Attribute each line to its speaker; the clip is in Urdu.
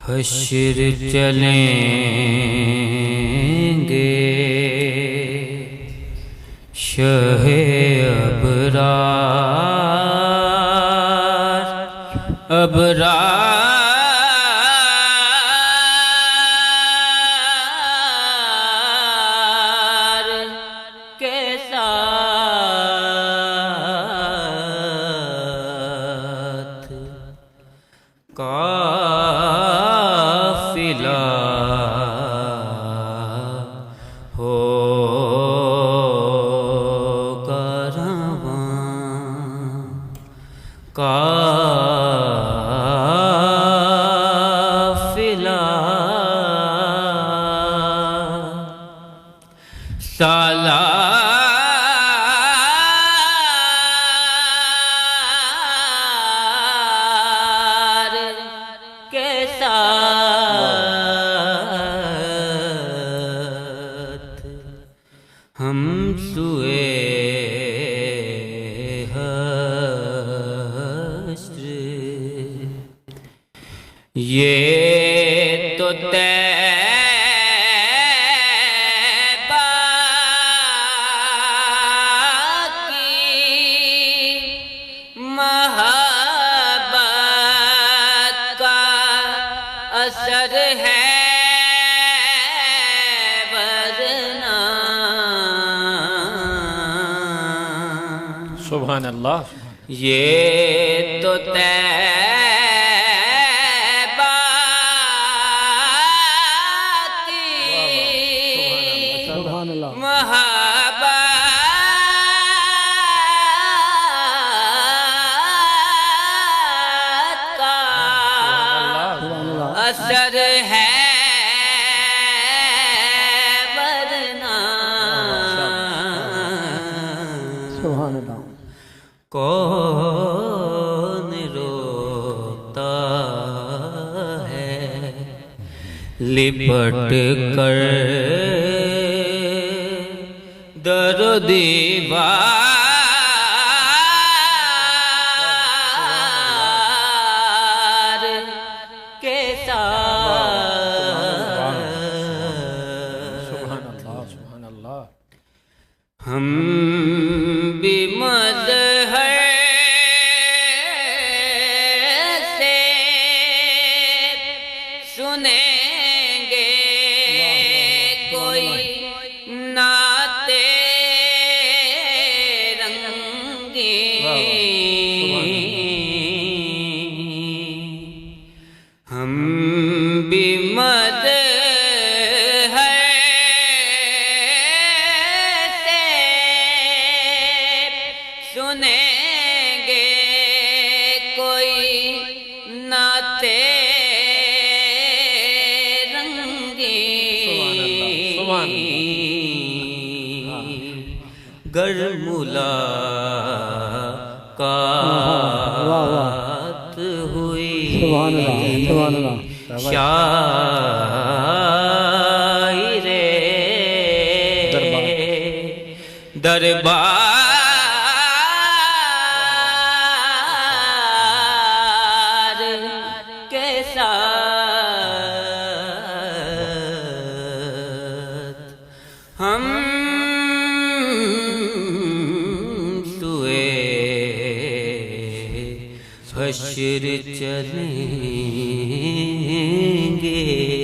Speaker 1: حشر چلیں گے شہ ابرار ابرار کے ساتھ قافلہ ہوگا رواں قافلہ سالار کے ساتھ ہم سوئے حشر یہ تو طیبہ کی محبت کا اثر ہے ورنہ
Speaker 2: سبحان اللہ
Speaker 1: یہ تو
Speaker 2: سبحان اللہ
Speaker 1: محبت کا اثر ہے ورنہ
Speaker 2: سبحان اللہ
Speaker 1: کون روتا ہے لپٹ کر در و دیوار کے ساتھ
Speaker 2: سبحان اللہ سبحان اللہ
Speaker 1: ہم بھی مظہر سے سنیں گے کوئی نعت رنگین ہم بھی سنیں گے کوئی نعت رنگین گر ملاقات ہوئی شاعر دربار کے ساتھ ہم سوئے حشر چلیں گے